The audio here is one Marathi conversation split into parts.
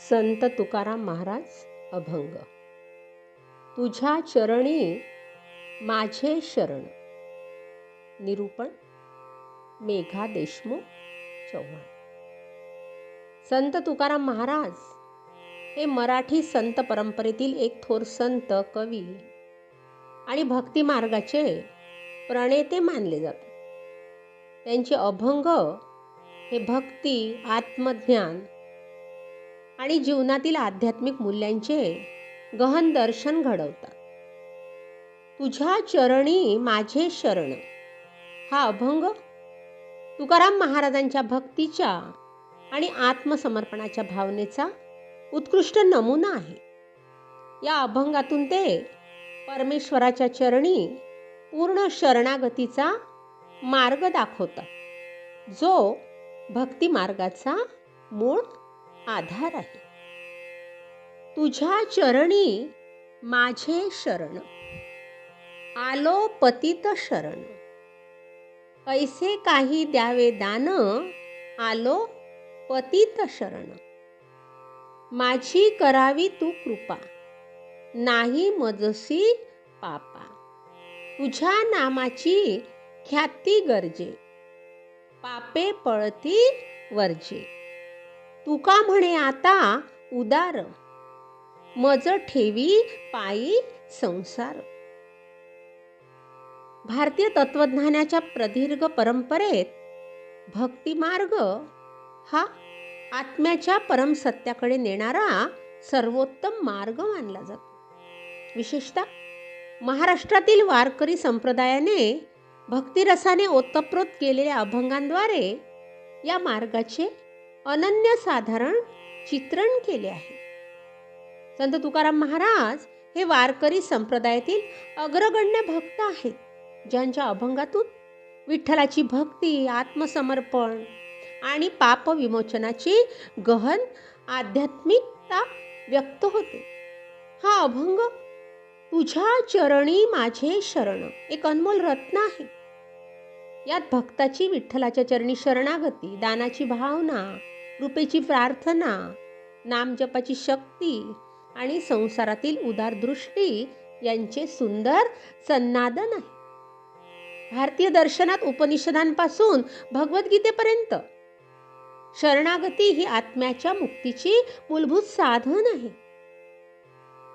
संत तुकाराम महाराज अभंग. तुझ्या चरणी माझे शरण. निरूपण मेघा देशमुख चव्हाण. संत तुकाराम महाराज हे मराठी संत परंपरेतील एक थोर संत, कवी आणि भक्ती मार्गाचे प्रणेते मानले जातात. त्यांचे अभंग हे भक्ती, आत्मज्ञान आणि जीवनातील आध्यात्मिक मूल्यांचे गहन दर्शन घडवतात. तुझ्या चरणी माझे शरण हा अभंग तुकाराम महाराजांच्या भक्तीच्या आणि आत्मसमर्पणाच्या भावनेचा उत्कृष्ट नमुना आहे. या अभंगातून ते परमेश्वराच्या चरणी पूर्ण शरणागतीचा मार्ग दाखवतात, जो भक्ती मार्गाचा मूळ आधार आहे. तुझ्या चरणी माझे शरण, आलो पतित शरण. कैसे काही द्यावे दान, आलो पतित शरण. माझी करावी तू कृपा, नाही मजसी पापा. तुझ्या नामाची ख्याती गरजे, पापे पळती वर्जे. तुका म्हणे आता उदार, मज ठेवी पायी संसार. भारतीय तत्वज्ञानाच्या प्रदीर्घ परंपरेत भक्ती मार्ग हा आत्म्याच्या परमसत्याकडे नेणारा सर्वोत्तम मार्ग मानला जातो. विशेषतः महाराष्ट्रातील वारकरी संप्रदायाने भक्तिरसाने ओतप्रोत केलेल्या अभंगांद्वारे या मार्गाचे अनन्यसाधारण चित्रण केले आहे. संत तुकाराम महाराज हे वारकरी संप्रदायातील अग्रगण्य भक्त आहेत, ज्यांच्या अभंगातून विठ्ठलाची भक्ती, आत्मसमर्पण आणि पाप विमोचनाची गहन आध्यात्मिकता व्यक्त होते. हा अभंग तुझ्या चरणी माझे शरण एक अनमोल रत्न आहे. यात भक्ताची विठ्ठलाच्या चरणी शरणागती, दानाची भावना, कृपेची प्रार्थना, नामजपाची शक्ती आणि संसारातील उदार दृष्टी यांचे सुंदर संनादन आहे. भारतीय दर्शनात उपनिषदांपासून भगवद्गीतेपर्यंत शरणागती ही आत्म्याच्या मुक्तीची मूलभूत साधन आहे.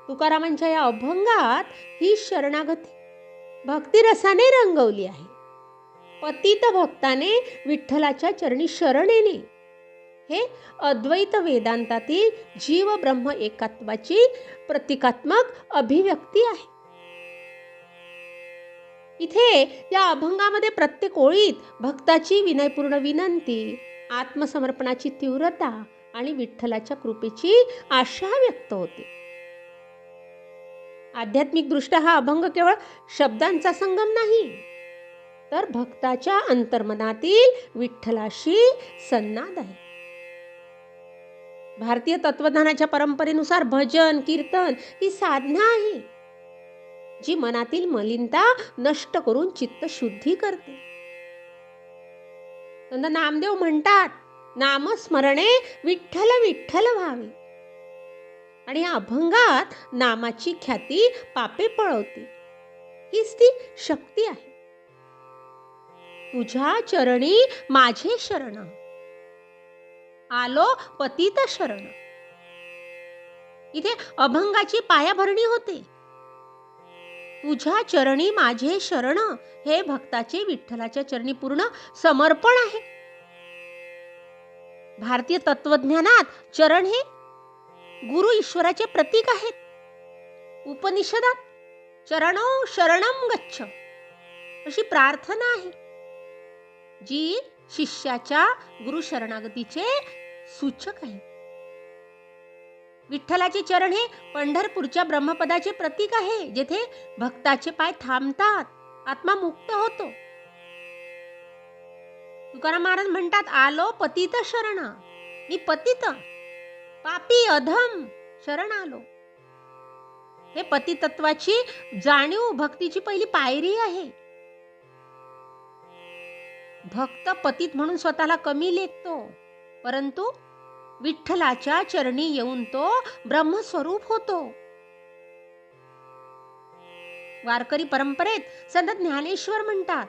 तुकारामांच्या या अभंगात ही शरणागती भक्तिरसाने रंगवली आहे. पतित भक्ताने विठ्ठलाच्या चरणी शरण येणे हे अद्वैत वेदांतातील जीव ब्रह्म एकात्वाची प्रतिकात्मक अभिव्यक्ती आहे. इथे या अभंगामध्ये प्रत्येक ओळीत भक्ताची विनयपूर्ण विनंती, आत्मसमर्पणाची तीव्रता आणि विठ्ठलाच्या कृपेची आशा व्यक्त होते. आध्यात्मिक दृष्ट्या हा अभंग केवळ शब्दांचा संगम नाही, तर भक्ताच्या अंतर्मनातील विठ्ठलाशी संनाद आहे. भारतीय तत्वज्ञानाच्या परंपरेनुसार भजन, कीर्तन ही साधना आहे, जी मनातील मलिनता नष्ट करून चित्त शुद्धी करते. संत नामदेव म्हणतात, नामस्मरणे विठ्ठल विठ्ठल व्हावे. आणि या अभंगात नामाची ख्याती पापे पळवते, हीच ती शक्ती आहे. तुझ्या चरणी माझे शरण, आलो पतित शरण. इथे अभंगाची पायाभरणी होते. तुझ्या चरणी माझे शरण हे भक्ताचे विठ्ठलाच्या चरणी पूर्ण समर्पण आहे. भारतीय तत्वज्ञानात चरण हे गुरु ईश्वराचे प्रतीक आहेत. उपनिषदात चरणो शरणम गच्छ अशी प्रार्थना आहे, जी शिष्याच्या गुरु शरणागतीचे सूचक आहे. विठ्ठलाचे चरण हे पंढरपूरच्या ब्रह्मपदाचे प्रतीक आहे, जेथे भक्ताचे पाय थांबतात, आत्मा मुक्त होतो. तुकाराम महाराज म्हणतात, आलो पतित शरण. मी पतित, पापी, अधम शरण आलो. हे पतितत्वाची जाणीव भक्तीची पहिली पायरी आहे. भक्त पतित म्हणून स्वतःला कमी लेखतो, परंतु विठ्ठलाच्या चरणी येऊन तो ब्रह्मस्वरूप होतो. वारकरी परंपरेत संत ज्ञानेश्वर म्हणतात,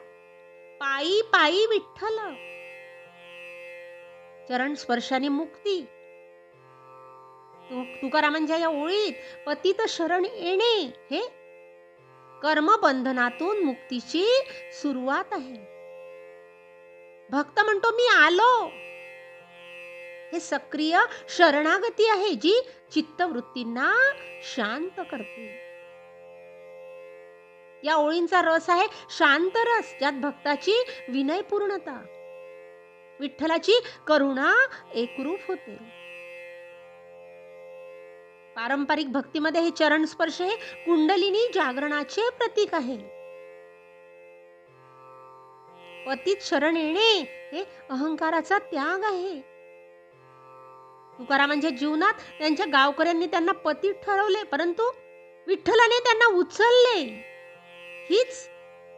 पायी पायी विठ्ठल, चरण स्पर्शाने मुक्ती. तुकारामांच्या या ओळीत पतित शरण येणे हे कर्मबंधनातून मुक्तीची सुरुवात आहे. भक्त म्हणतो मी आलो, हे सक्रिय शरणागती आहे जी चित्तवृत्तींना शांत करते. या ओळींचा रस आहे शांत रस, ज्यात भक्ताची विनयपूर्णता, विठ्ठलाची करुणा एकरूप होते. पारंपरिक भक्तीमध्ये हे चरण स्पर्श हे कुंडलिनी जागरणाचे प्रतीक आहे. पतित शरण येणे हे अहंकाराचा त्याग आहे. तुकारामांच्या जीवनात त्यांच्या गावकऱ्यांनी त्यांना पतित ठरवले, परंतु विठ्ठलाने त्यांना उचलले. हीच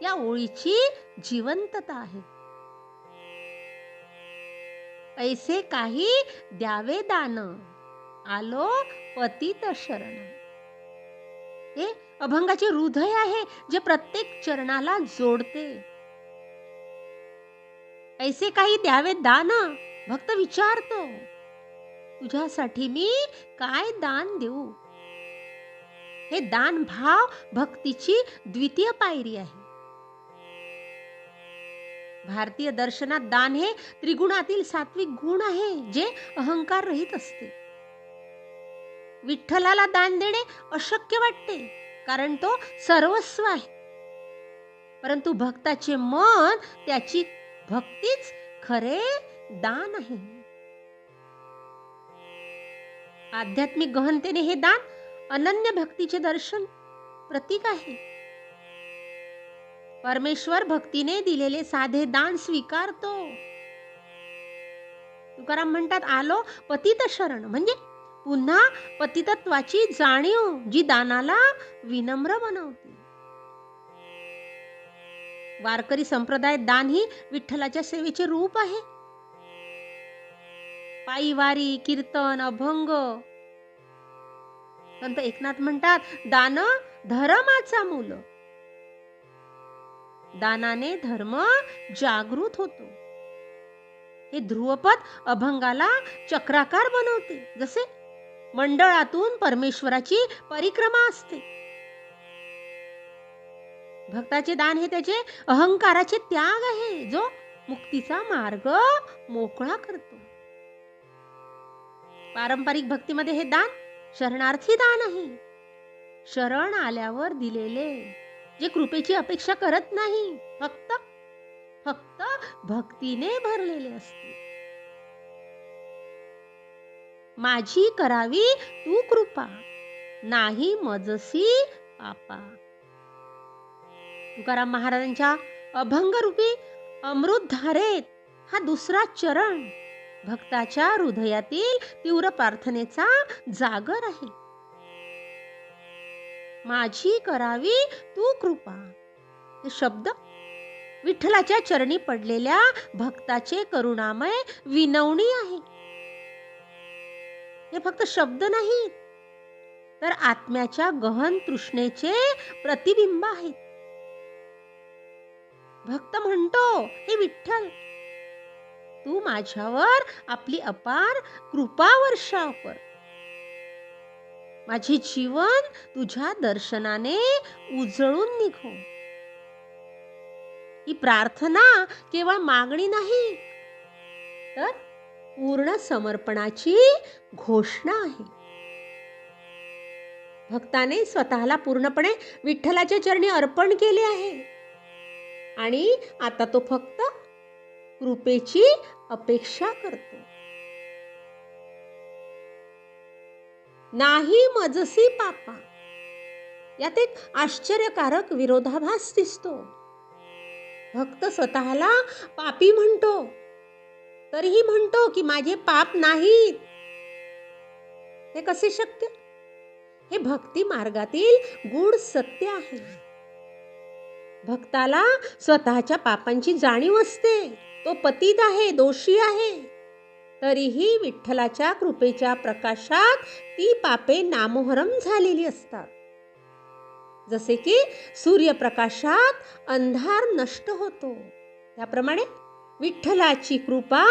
या ओळीची जिवंतता आहे. ऐसे काही द्यावे दान, आलो पतित शरण. हे अभंगाचे हृदय आहे जे प्रत्येक चरणाला जोडते. ऐसे काही द्यावे दान, भक्त विचारतो तुझ्यासाठी मी काय दान देऊ. हे दान भाव भक्तीची द्वितीय पायरी आहे. भारतीय दर्शनात दान हे त्रिगुणातील सात्विक गुण आहे जे अहंकार रहित असते. विठ्ठलाला दान देणे अशक्य वाटते कारण तो सर्वस्व आहे, परंतु भक्ताचे मन, त्याची भक्तीच खरे दान आहे. आध्यात्मिक गहनतेने हे दान अनन्य भक्तीचे दर्शन प्रतीक आहे. परमेश्वर भक्तीने दिलेले साधे दान स्वीकारतो. तुकाराम म्हणतात, आलो पतित शरण, म्हणजे पुन्हा पतितत्वाची जाणीव जी दानाला विनम्र बनवते. वारकरी संप्रदायात दान ही विठ्ठलाच्या सेवेचे रूप आहे. पायी वारी, कीर्तन, अभंग. संत एकनाथ म्हणतात, दान धर्माचा मूल. दानाने धर्म जागृत होतो. हे ध्रुवपद अभंगाला चक्राकार बनवते, जसे मंडळातून परमेश्वराची परिक्रमा असते. भक्ताचे दान हे त्याचे अहंकाराचे त्याग आहे, जो मुक्तीचा मार्ग मोकळा करतो. पारंपरिक भक्तीमध्ये हे दान शरणार्थी दान आहे. शरण आल्यावर दिलेले, जे कृपेची अपेक्षा करत नाही, फक्त भक्तीने भरलेले असते. माझी करावी तू कृपा, नाही मजसी पापा. तुकाराम महाराजांच्या अभंगरूपी अमृतधारेत हा दुसरा चरण भक्ताच्या हृदयातील तीव्र प्रार्थनेचा जागर आहे. माझी करावी तू कृपा, हे शब्द विठ्ठलाच्या चरणी पडलेल्या भक्ताचे करुणामय विनवणी आहे. हे फक्त शब्द नाहीत, तर आत्म्याच्या गहन तृष्णेचे प्रतिबिंब आहेत. भक्त म्हणतो, हे विठ्ठल, तू माझ्यावर आपली अपार कृपा वर्षाव कर. माझे जीवन तुझ्या दर्शनाने उजळून निघो. ही प्रार्थना केवळ मागणी नाही, तर पूर्ण समर्पणाची घोषणा आहे. भक्ताने स्वतःला पूर्णपणे विठ्ठलाच्या चरणी अर्पण केले आहे आणि आता तो फक्त कृपेची अपेक्षा करतो. नाही मजसी पापा, यात एक आश्चर्यकारक विरोधाभास दिसतो. भक्त स्वतःला पापी म्हणतो, तरीही म्हणतो की माझे पाप नाहीत. हे कसे शक्य? हे भक्ती मार्गातील गूढ सत्य आहे. भक्ताला स्वतःच्या पापांची जाणीव असते. तो पतित आहे, दोषी आहे. तरीही विठ्ठलाच्या कृपेच्या प्रकाशात ती पापे नामोहरम झालेली असतात. जसे की सूर्यप्रकाशात अंधार नष्ट होतो, त्याप्रमाणे विठ्ठलाची कृपा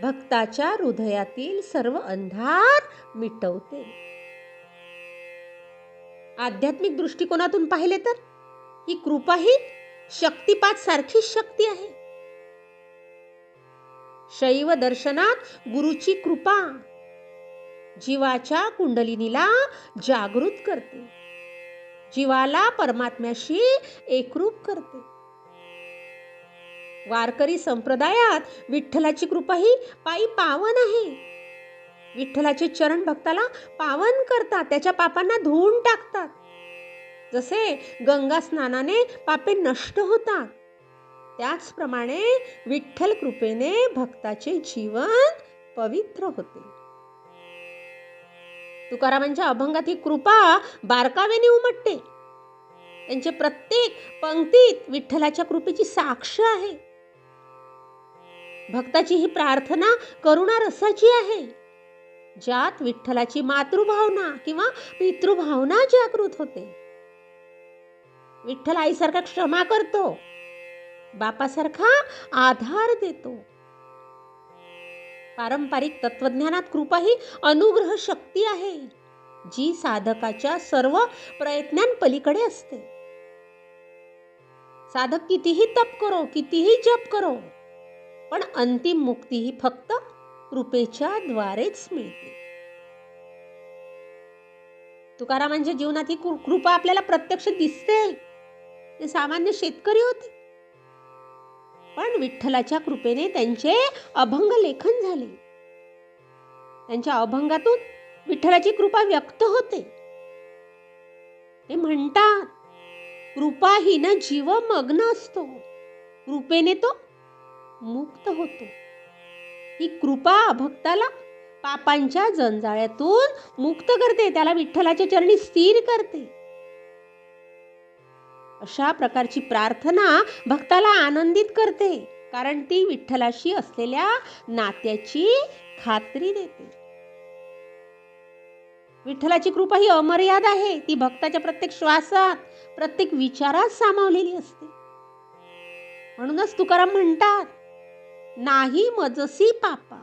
भक्ताच्या हृदयातील सर्व अंधार मिटवते. आध्यात्मिक दृष्टिकोनातून पाहिले तर ही कृपा ही शक्तिपात सारखीच शक्ती आहे. शैव दर्शनात गुरुची कृपा जीवाच्या कुंडलिनीला जागृत करते, जीवाला परमात्म्याशी एकरूप करते. वारकरी संप्रदायात विठ्ठलाची कृपा ही पायी पावन आहे. विठ्ठलाचे चरण भक्ताला पावन करतात, त्याच्या पापांना धुवून टाकतात. जसे गंगा स्नानाने पापे नष्ट होतात, त्याचप्रमाणे विठ्ठल कृपेने भक्ताचे जीवन पवित्र होते. तुकारामांच्या अभंगात ही कृपा बारकाव्याने उमटते. त्यांचे प्रत्येक पंक्तीत विठ्ठलाच्या कृपेची साक्ष आहे. भक्ताची ही प्रार्थना करुणा रसाची आहे, ज्यात विठ्ठलाची मातृभावना किंवा पितृभावना जागृत होते. विठ्ठल आईसारखा क्षमा करतो, बापासारखा आधार देतो. पारंपरिक तत्वज्ञानात कृपा ही अनुग्रह शक्ती आहे, जी साधकाच्या सर्व प्रयत्नांपलीकडे असते. साधक कितीही तप करो, कितीही जप करो, पण अंतिम मुक्ती ही फक्त कृपेच्या द्वारेच मिळते. तुकारामांच्या जीवनात ही कृपा आपल्याला प्रत्यक्ष दिसते. ते सामान्य शेतकरी होते, पण विठ्ठलाच्या कृपेने त्यांचे अभंग लेखन झाले. त्यांच्या अभंगातून विठ्ठलाची कृपा व्यक्त होते. ते म्हणतात, कृपाहीन जीव मग्न असतो, कृपेने तो मुक्त होतो. ही कृपा भक्ताला पापांच्या जंजाळ्यातून मुक्त करते, त्याला विठ्ठलाच्या चरणी स्थिर करते. अशा प्रकारची प्रार्थना भक्ताला आनंदित करते, कारण ती विठ्ठलाशी असलेल्या नात्याची खात्री देते. विठ्ठलाची कृपा ही अमर्याद आहे. ती भक्ताच्या प्रत्येक श्वासात, प्रत्येक विचारात सामावलेली असते. म्हणूनच तुकाराम म्हणतात, नाही मजसी पापा,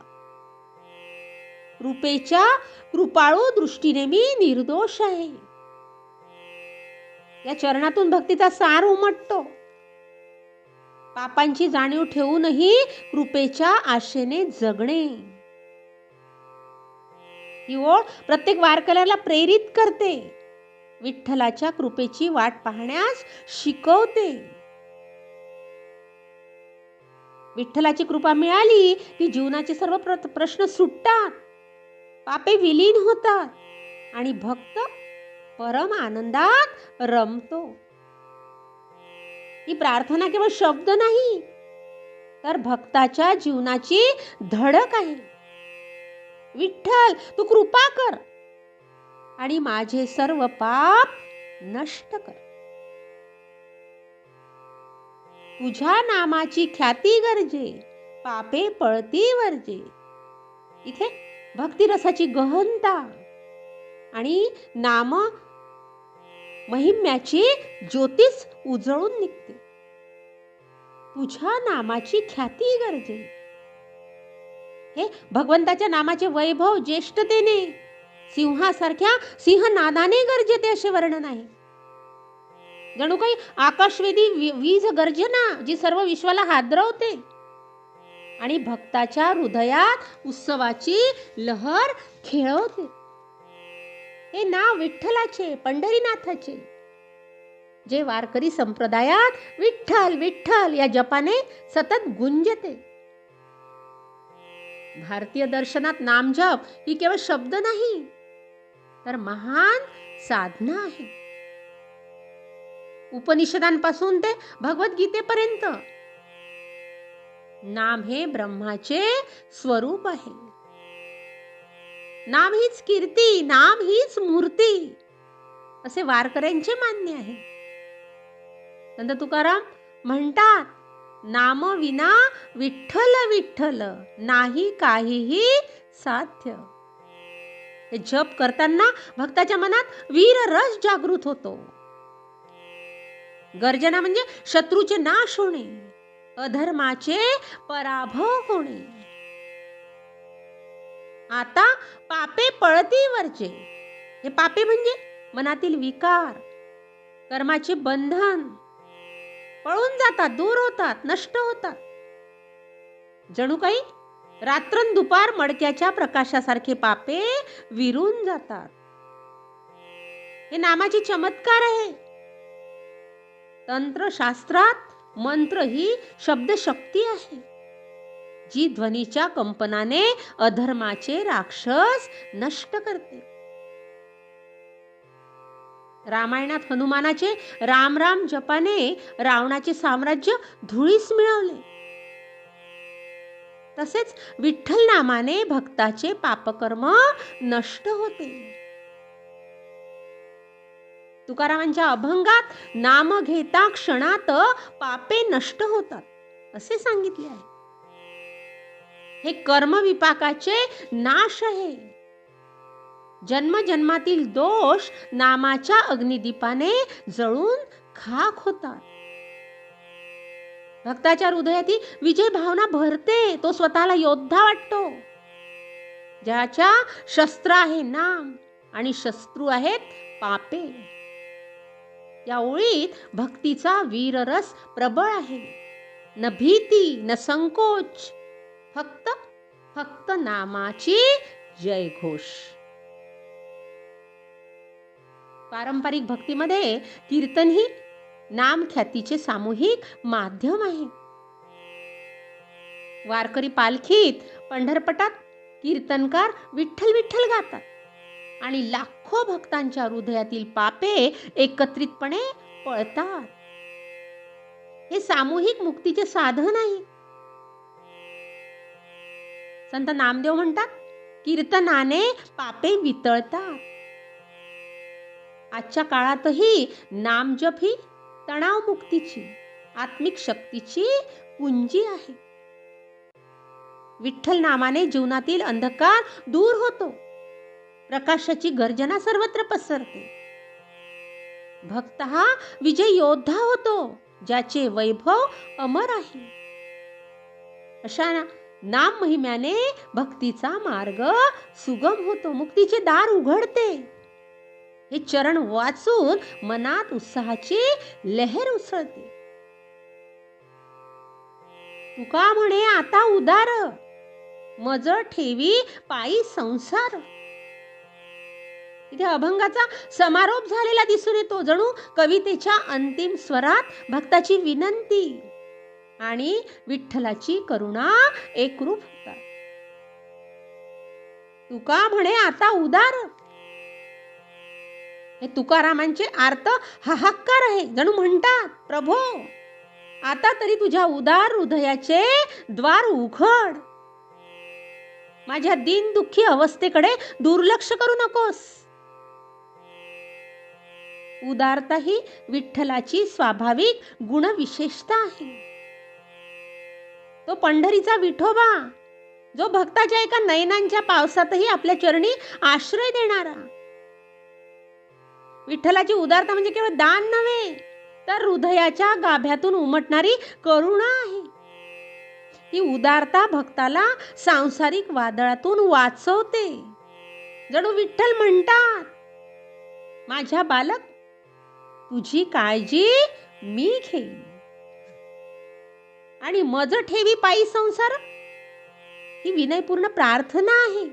कृपेच्या कृपाळू दृष्टीने मी निर्दोष आहे. या चरणातून भक्तीचा सार उमटतो. पापांची जाणीव ठेवूनही कृपेच्या आशेने जगणे, ही ओळ प्रत्येक वारकऱ्याला प्रेरित करते, विठ्ठलाच्या कृपेची वाट पाहण्यास शिकवते. विठ्ठलाची कृपा मिळाली की जीवनाचे सर्व प्रश्न सुटतात, पापे विलीन होतात आणि भक्त परम आनंदात रमतो. ही प्रार्थना केवळ शब्द नाही, तर भक्ताच्या जीवनाची धडक आहे. विठ्ठल तू कृपा कर आणि माझे सर्व पाप नष्ट कर. तुझ्या नामाची ख्याती गरजे, पापे पळती वर्जे. इथे भक्तिरसाची गहनता आणि नाम महिम्याची ज्योतिष उजळून निघते. तुझ्या नामाची ख्याती गरजे. हे भगवंताच्या नामाचे वैभव ज्येष्ठतेने, सिंहासारख्या सिंहनादाने गरजते असे वर्णन आहे. जणू काही आकाशवेदी वीज गर्जना जी सर्व विश्वाला हादरवते आणि भक्ताच्या हृदयात उत्सवाची लहर खेळवते. हे नाव विठ्ठलाचे, पंढरीनाथाचे, जे वारकरी संप्रदायात विठ्ठल विठ्ठल या जपाने सतत गुंजते. भारतीय दर्शनात नामजप ही केवळ शब्द नाही, तर महान साधना आहे. उपनिषदांपासून ते भगवद्गीतेपर्यंत नाम हे ब्रह्माचे स्वरूप आहे. नाम हीच कीर्ती, नाम हीच मूर्ती, असे वारकऱ्यांचे मान्य आहे. संत तुकाराम म्हणतात, नाम विना विठ्ठल विठ्ठल नाही काहीही साध्य. हे जप करताना भक्ताच्या मनात वीर रस जागृत होतो. गर्जना म्हणजे शत्रूचे नाश होणे, अधर्माचे पराभव होणे. आता पापे पळती वरचे. हे पापे म्हणजे मनातील विकार, कर्माचे बंधन पळून जातात, दूर होतात, नष्ट होतात. जणू काही रात्रंदुपार मडक्याच्या प्रकाशासारखे पापे विरून जातात. हे नामाची चमत्कार आहे. तंत्रशास्त्रात मंत्र ही शब्दशक्ती आहे, जी ध्वनीच्या कंपनाने अधर्माचे राक्षस नष्ट करते. रामायणात हनुमानाचे राम राम जपाने रावणाचे साम्राज्य धुळीस मिळवले. तसेच विठ्ठल नामाने भक्ताचे पापकर्म नष्ट होते. तुकारामांच्या अभंगात नाम घेता क्षणात पापे नष्ट होतात असे सांगितले आहे. हे कर्मविपाकाचे नाश आहे. जन्मजन्मातील दोष नामाच्या अग्निदीपाने जळून खाक होतात. भक्ताच्या हृदयातील विजय भावना भरते. तो स्वतःला योद्धा वाटतो, ज्याच्या शस्त्र आहे नाम आणि शत्रू आहेत पापे. या ओळीत भक्तीचा वीररस प्रबळ आहे. न भीती न संकोच, फक्त फक्त नामाची जयघोष. पारंपरिक भक्तीमध्ये कीर्तन ही नाम ख्यातीचे सामूहिक माध्यम आहे. वारकरी पालखीत, पंढरपटात कीर्तनकार विठ्ठल विठ्ठल गातात आणि लाखो भक्तांच्या हृदयातील पापे एकत्रितपणे पळतात. हे सामूहिक मुक्तीचे साधन आहे. संत नामदेव म्हणतात, कीर्तनाने पापे वितळतात. आजच्या काळातही नामजप ही तणाव मुक्तीची, आत्मिक शक्तीची पुंजी आहे. विठ्ठल नामाने जीवनातील अंधकार दूर होतो. प्रकाशाची गर्जना सर्वत्र पसरते. भक्त हा विजय योद्धा होतो, ज्याचे वैभव अमर आहे. अशा नाम महिम्याने भक्तीचा मार्ग सुगम होतो, मुक्तीचे दार उघडते. हे चरण वाचून मनात उत्साहाची लहर उसळते. तुका म्हणे आता उदार, मज ठेवी पायी संसार. इथे अभंगाचा समारोप झालेला दिसून येतो. जणू कवितेच्या अंतिम स्वरात भक्ताची विनंती आणि विठ्ठलाची करुणा एकरूप होतात. तुका म्हणे आता उदार. हे तुकारामांचे आर्त हाहाकार आहे. जणू म्हणतात, प्रभो आता तरी तुझ्या उदार हृदयाचे द्वार उघड. माझ्या दीनदुःखी अवस्थेकडे दुर्लक्ष करू नकोस. उदारता ही विठ्ठलाची स्वाभाविक गुणविशेषता आहे. तो पंढरीचा विठोबा, जो भक्ताच्या एका नयनांच्या पावसातही आपल्या चरणी आश्रय देणारा. विठ्ठलाची उदारता म्हणजे केवळ दान नव्हे, तर हृदयाच्या गाभ्यातून उमटणारी करुणा आहे. ही उदारता भक्ताला सांसारिक वादळातून वाचवते. जणू विठ्ठल म्हणतात, माझ्या बालक तुझी काळजी मी घेईन. आणि मज ठेवी पायी संसार ही विनयपूर्ण प्रार्थना आहे.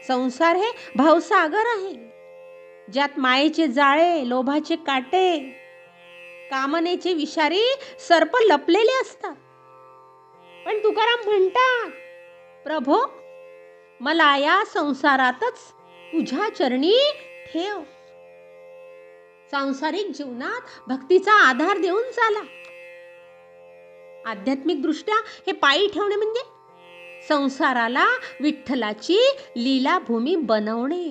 संसार हे भावसागर आहे, ज्यात मायेचे जाळे, लोभाचे काटे, कामनेचे विषारी सर्प लपलेले असतात. पण तुकाराम म्हणतात, प्रभो मला या संसारातच तुझ्या चरणी ठेव. सांसारिक जीवनात भक्तीचा आधार देऊन चाला. आध्यात्मिक दृष्ट्या हे पायी ठेवणे म्हणजे संसाराला विठ्ठलाची लीलाभूमी बनवणे.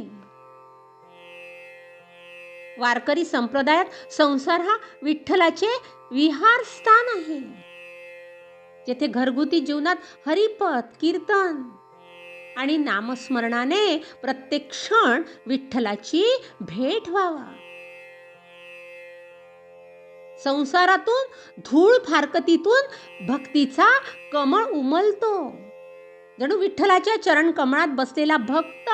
वारकरी संप्रदायात संसार हा विठ्ठलाचे विहार स्थान आहे, जेथे घरगुती जीवनात हरिपद, कीर्तन आणि नामस्मरणाने प्रत्येक क्षण विठ्ठलाची भेट व्हावा. संसारातून धूळ फारकतीतून भक्तीचा कमळ उमलतो. जणू विठ्ठलाच्या चरण कमळात बसलेला भक्त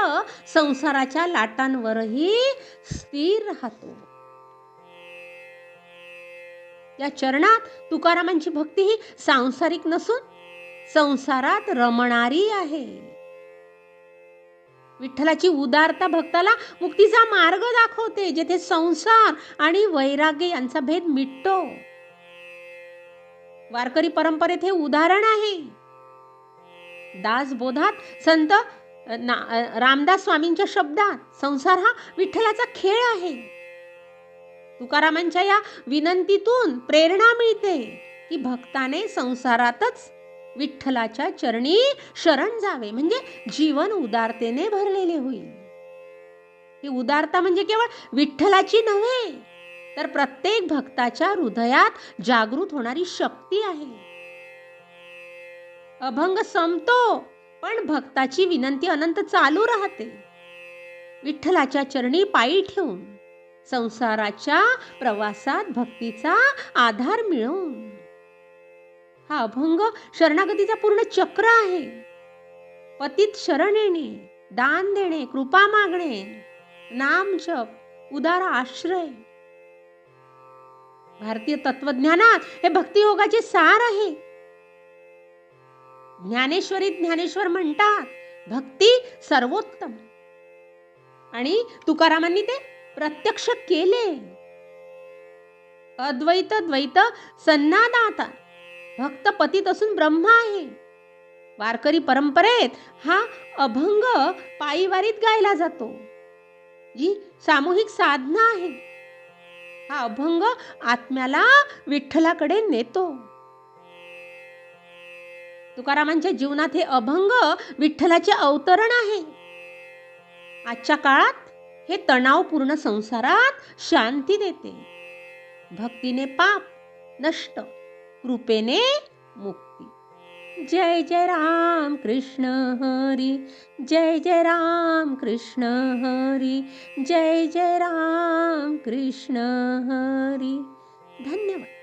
संसाराच्या लाटांवरही स्थिर राहतो. या चरणात तुकारामांची भक्ती ही सांसारिक नसून संसारात रमणारी आहे. विठ्ठलाची उदारता भक्ताला मुक्तीचा मार्ग दाखवते, जेथे संसार आणि वैराग्य यांचा भेद मिटतो. वारकरी परंपरेत हे उदाहरण आहे. दासबोधात संत रामदास स्वामींच्या शब्दात संसार हा विठ्ठलाचा खेळ आहे. तुकारामांच्या या विनंतीतून प्रेरणा मिळते की भक्ताने संसारातच विठ्ठलाच्या चरणी शरण जावे, म्हणजे जीवन उदारतेने भरलेले होईल. ही उदारता म्हणजे केवळ विठ्ठलाची नव्हे, तर प्रत्येक भक्ताच्या हृदयात जागृत होणारी शक्ती आहे. अभंग संपतो, पण भक्ताची विनंती अनंत चालू राहते. विठ्ठलाच्या चरणी पायी ठेवून संसाराच्या प्रवासात भक्तीचा आधार मिळवून. हा अभंग शरणागतीचा पूर्ण चक्र आहे. पतित शरण येणे, दान देणे, कृपा मागणे, नाम जप, उदार आश्रय. भारतीय तत्वज्ञानात हे भक्तियोगाचे सार आहे. ज्ञानेश्वर म्हणतात, भक्ती सर्वोत्तम. आणि तुकारामांनी ते प्रत्यक्ष केले. अद्वैत द्वैत सन्नादाता भक्त पतित असून ब्रह्म आहे. वारकरी परंपरेत हा अभंग पायीवारीत गायला जातो, जी सामूहिक साधना आहे. हा अभंग आत्म्याला विठ्ठलाकडे नेतो. तुकारामांच्या जीवनात हे अभंग विठ्ठलाचे अवतरण आहे. आजच्या काळात हे तणावपूर्ण संसारात शांती देते. भक्तीने पाप नष्ट, कृपेने मुक्ती. जय जय राम कृष्ण हरी, जय जय राम कृष्ण हरी, जय जय राम कृष्ण हरी. धन्यवाद.